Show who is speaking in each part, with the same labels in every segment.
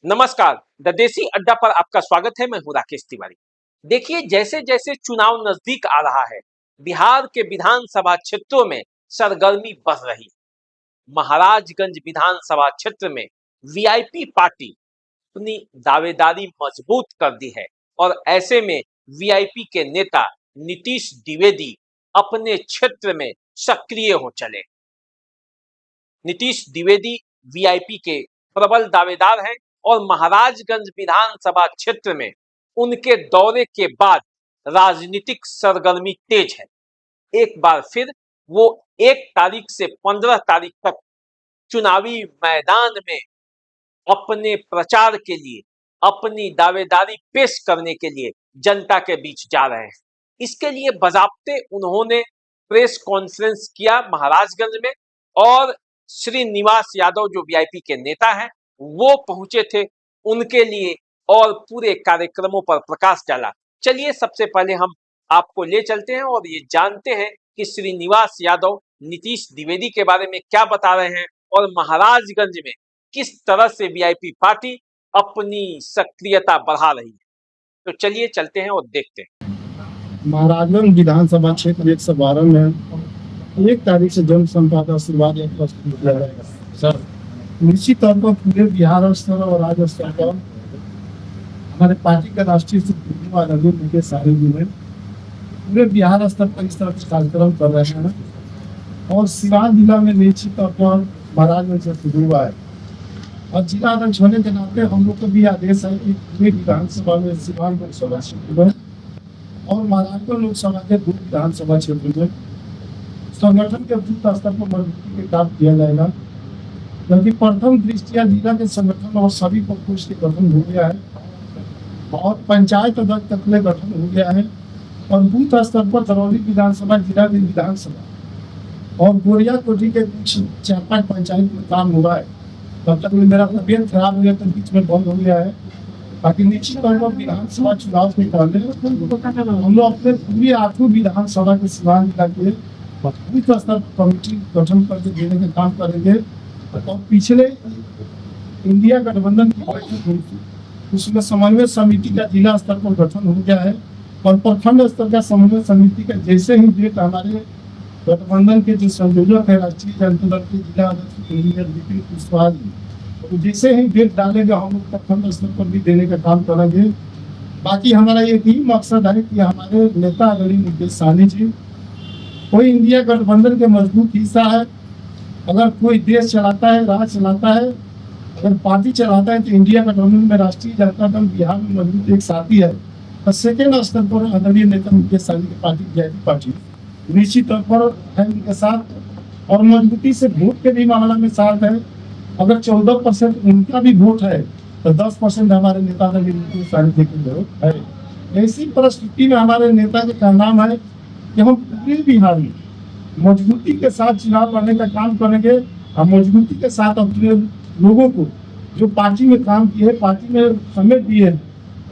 Speaker 1: नमस्कार। द देसी अड्डा पर आपका स्वागत है। मैं हूं राकेश तिवारी। देखिए, जैसे जैसे चुनाव नजदीक आ रहा है, बिहार के विधानसभा क्षेत्रों में सरगर्मी बढ़ रही है। महाराजगंज विधानसभा क्षेत्र में वीआईपी पार्टी अपनी दावेदारी मजबूत कर दी है और ऐसे में वीआईपी के नेता नीतीश द्विवेदी अपने क्षेत्र में सक्रिय हो चले। नीतीश द्विवेदी वीआईपी के प्रबल दावेदार हैं और महाराजगंज विधानसभा क्षेत्र में उनके दौरे के बाद राजनीतिक सरगर्मी तेज है। एक बार फिर वो 1 तारीख से 15 तारीख तक चुनावी मैदान में अपने प्रचार के लिए, अपनी दावेदारी पेश करने के लिए जनता के बीच जा रहे हैं। इसके लिए बजाप्ते उन्होंने प्रेस कॉन्फ्रेंस किया महाराजगंज में और श्रीनिवास यादव जो वीआईपी के नेता हैं वो पहुंचे थे उनके लिए और पूरे कार्यक्रमों पर प्रकाश डाला। चलिए सबसे पहले हम आपको ले चलते हैं और ये जानते हैं कि श्रीनिवास यादव नीतीश द्विवेदी के बारे में क्या बता रहे हैं और महाराजगंज में किस तरह से वीआईपी पार्टी अपनी सक्रियता बढ़ा रही है। तो चलिए चलते हैं और देखते हैं।
Speaker 2: महाराजगंज विधानसभा क्षेत्र 112 में 1 तारीख से जनसंपर्क का शुरुआत किया जाएगा। सर, निश्चित तौर पर पूरे बिहार स्तर और राज्य स्तर पर हमारे पार्टी का राष्ट्रीय अध्यक्ष के सारे जिले पूरे बिहार स्तर पर इस तरह के कार्यक्रम कर रहे हैं और सिवान जिला में निश्चित तौर पर महाराजगंज से शुरू हुआ है और जिला अध्यक्ष होने के नाते हम लोग को भी आदेश है कि पूरे विधानसभा में सिवान लोकसभा क्षेत्र में और महाराजगंज लोकसभा के 2 विधानसभा क्षेत्र में संगठन के बूथ स्तर पर मजबूती के काम किया जाएगा, क्योंकि प्रथम दृष्टिया जिला के संगठन और सभी प्रकोष्ठ के गठन हो गया है और पंचायत अध्यक्ष तक में गठन हो गया है और बूथ स्तर पर दरौली विधानसभा, जिला विधानसभा और गोरिया कोटी के कुछ 4-5 पंचायत में काम हो रहा है। तब तक मेरा तबियत खराब हो गया तो बीच में बंद हो गया है। बाकी निश्चित तौर पर विधानसभा चुनाव के पहले हम लोग अपने पूरी 8 विधानसभा के सिवान जिला के बूथ स्तर कमेटी गठन करके देने का काम करेंगे और पिछले इंडिया गठबंधन की बैठक हुई थी उसमें समन्वय समिति का जिला स्तर पर गठन हो गया है और प्रखंड स्तर का समन्वय समिति का जैसे ही डेट हमारे गठबंधन के जो संयोजक है राष्ट्रीय जनता दल के जिला अध्यक्ष इंजीनियर विपिन कुशवाहा जी, तो जैसे ही डेट डालेंगे हम लोग प्रखंड स्तर पर भी देने का काम करेंगे। बाकी हमारा एक ही मकसद है कि हमारे नेता आदरणीय मुकेश सहनी जी कोई इंडिया गठबंधन के मजबूत हिस्सा है। अगर कोई देश चलाता है, राज चलाता है, अगर पार्टी चलाता है तो इंडिया गठबंधन में राष्ट्रीय जनता दल बिहार में मजबूत एक साथी है और सेकेंड स्तर पर आदरणीय नेता मुकेश सहनी की पार्टी वीआईपी पार्टी निश्चित तौर पर है उनके साथ और मजबूती से वोट के भी मामला में साथ है। अगर 14% उनका भी वोट है तो 10% हमारे नेता आदरणीय मुकेश सहनी जी की वोट है। ऐसी परिस्थिति में हमारे नेता का कहना है कि हम पूरे बिहार में मजबूती के साथ चुनाव लड़ने का काम करेंगे और मजबूती के साथ अपने लोगों को जो पार्टी में काम किए, पार्टी में समय दिए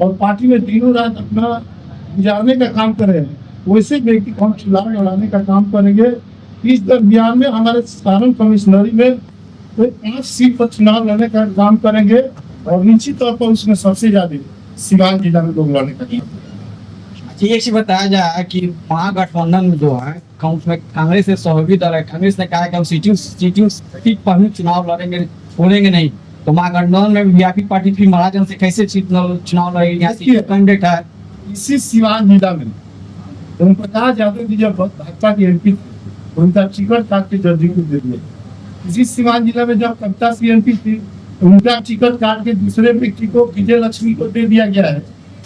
Speaker 2: और पार्टी में दिनों रात अपना गुजारने का काम करें, वैसे व्यक्ति को हम चुनाव लड़ाने का काम करेंगे। इस दरमियान में हमारे सारण कमिश्नरी में 5 सीट पर चुनाव लड़ने का काम करेंगे और निश्चित तौर पर उसमें सबसे ज्यादा सिवान जिला में लोग लड़ने का काम।
Speaker 3: एक चीज बताया जाए कि महागठबंधन में जो है उसमें कांग्रेस से सहयोगी दल है। कांग्रेस ने कहा है कि हम सीटिंग सीट पर ही चुनाव लड़ेंगे, छोड़ेंगे नहीं। तो महागठबंधन में वीआईपी पार्टी फिर महाराजगंज से कैसे चुनाव लड़ेगी? यहाँ कैंडिडेट है
Speaker 2: इसी सिवान जिला में ओम प्रकाश यादव जी जब भाजपा की एमपी थे उनका टिकट काट के जदयू को दे दिया। इसी सिवान जिला में जब कविता सी एमपी थी उनका टिकट काट के दूसरे व्यक्ति को विजय लक्ष्मी को दे दिया गया है।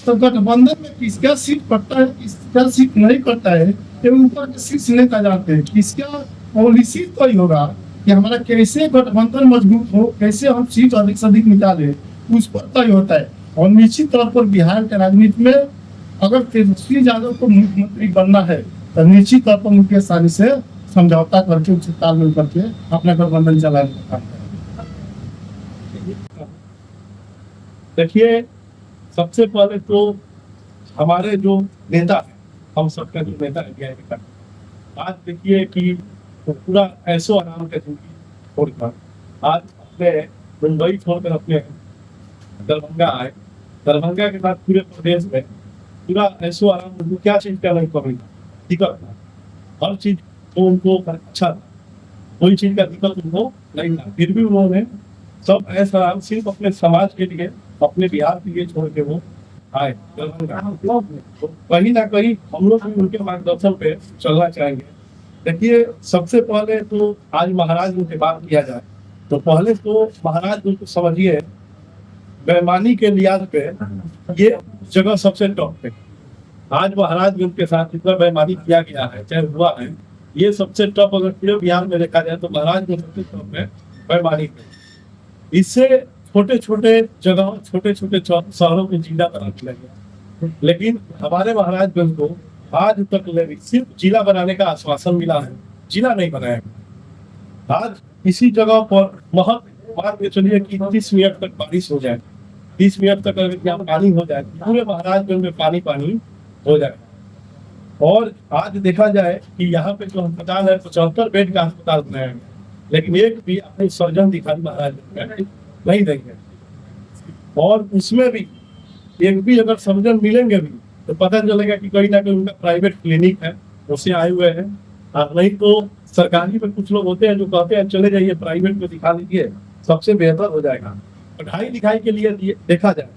Speaker 2: तो गठबंधन में किसका सीट पड़ता है, किसका सीट नहीं पड़ता है, ये ऊपर के शीर्ष नेता जानते हैं। किसका पॉलिसी तो ही होगा कि हमारा कैसे गठबंधन मजबूत हो, कैसे हम सीट अधिक से अधिक निकाले, उस पर तय होता है। और निश्चित तौर पर बिहार के राजनीति में अगर तेजस्वी यादव को मुख्यमंत्री बनना है तो निश्चित तौर पर मुकेश सहनी से समझौता करके उचित तालमेल करके अपना गठबंधन चलाने का काम करें।
Speaker 4: देखिए, सबसे पहले तो हमारे जो नेता है, हम सबका जो नेता है वीआईपी का, आज देखिए कि तो पूरा ऐसो आराम के जिंदगी छोड़कर आज अपने मुंबई छोड़कर अपने दरभंगा आए, दरभंगा के बाद पूरे प्रदेश में पूरा ऐसो आराम, उनको क्या चीज का नहीं कमी था, दिक्कत था, हर चीज तो उनको अच्छा था, कोई चीज का दिक्कत उनको नहीं था। फिर भी उन्होंने सब ऐसा आराम सिर्फ अपने समाज के लिए, अपने बिहार के लिए छोड़ के वो आए दरभंगा। तो कहीं ना कहीं हम लोग भी उनके मार्गदर्शन पे चलना चाहेंगे। देखिए, सबसे पहले तो आज महाराज जी की बात किया जाए तो पहले तो महाराज जी को समझिए, बेईमानी के लिहाज पे ये जगह सबसे टॉप पे। आज महाराज जी के साथ जितना बेईमानी किया गया है, चाहे हुआ है, ये सबसे टॉप अगर पूरे बिहार में देखा जाए तो महाराज जी सबसे टॉप है बेईमानी पे। इससे छोटे छोटे जगह, छोटे छोटे शहरों में जिला बनाने लगे, लेकिन हमारे महाराजगंज को आज तक सिर्फ जिला बनाने का आश्वासन मिला है, जिला नहीं बनाया गया। आज इसी जगह पर मान के चलिए कि 30 मिनट तक बारिश हो जाए, 30 मिनट तक अगर यहाँ पानी हो जाए, पूरे महाराजगंज में पानी पानी हो जाए। और आज देखा जाए कि यहाँ पे जो अस्पताल है 75 बेड का अस्पताल बनाया गया, लेकिन एक भी अपने सर्जन दिखाई महाराज नहीं देंगे। और उसमें भी एक भी अगर सर्जन मिलेंगे भी तो पता चलेगा कि कहीं ना कहीं उनका प्राइवेट क्लिनिक है, उससे आए हुए हैं। और नहीं तो सरकारी में कुछ लोग होते हैं जो कहते हैं चले जाइए प्राइवेट में दिखा लीजिए, सबसे बेहतर हो जाएगा। पढ़ाई लिखाई के लिए देखा जाए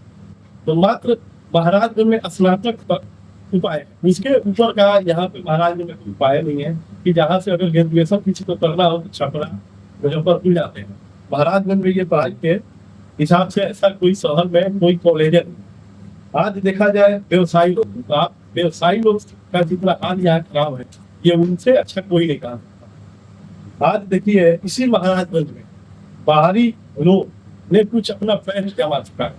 Speaker 4: तो मात्र महाराजगंज में स्नातक तक उपाय है, इसके ऊपर का यहाँ पे महाराजगंज में उपाय नहीं है कि जहाँ से अगर ग्रेजुएशन किसी को करना हो तो छपरा मुजफ्फरपुर जाते हैं। महाराजगंज में ये पढ़ाई के हिसाब से ऐसा कोई शहर में कोई कॉलेज नहीं। आज देखा जाए व्यवसायी लोग, तो आप व्यवसायी लोग का जितना हाल यहाँ खराब है, ये उनसे अच्छा कोई नहीं कहा। आज देखिए इसी महाराजगंज में बाहरी लोग ने कुछ अपना पैर जमा चुका है,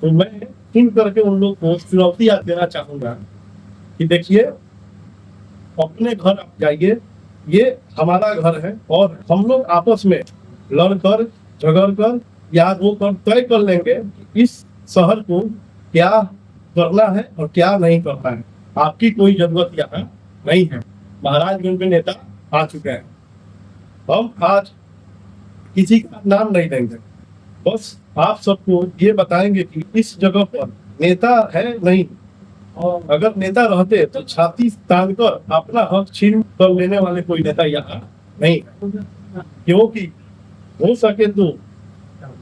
Speaker 4: तो मैं सुन करके उन लोग को चुनौती आज देना चाहूंगा कि देखिए अपने घर आप जाइए, ये हमारा घर है और हम लोग आपस में लड़कर झगड़कर या वो कर तय कर लेंगे कि इस शहर को क्या करना है और क्या नहीं करना है। आपकी कोई जरूरत यहाँ नहीं है। महाराजगंज में नेता आ चुके हैं, हम आज किसी का नाम नहीं लेंगे, बस आप सबको ये बताएंगे कि इस जगह पर नेता है नहीं, और अगर नेता रहते तो छाती तान कर अपना हक छीन कर लेने वाले कोई नेता यहाँ नहीं है। क्योंकि हो सके तो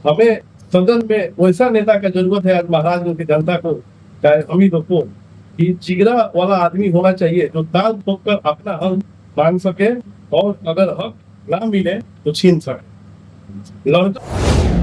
Speaker 4: हमें सदन में वैसा नेता का जरूरत है आज महाराजगंज की जनता को, चाहे हम लोग को, कि जिगरा वाला आदमी होना चाहिए जो दाल ठोक कर अपना हक मांग सके और अगर हक ना मिले तो छीन सके। लड़का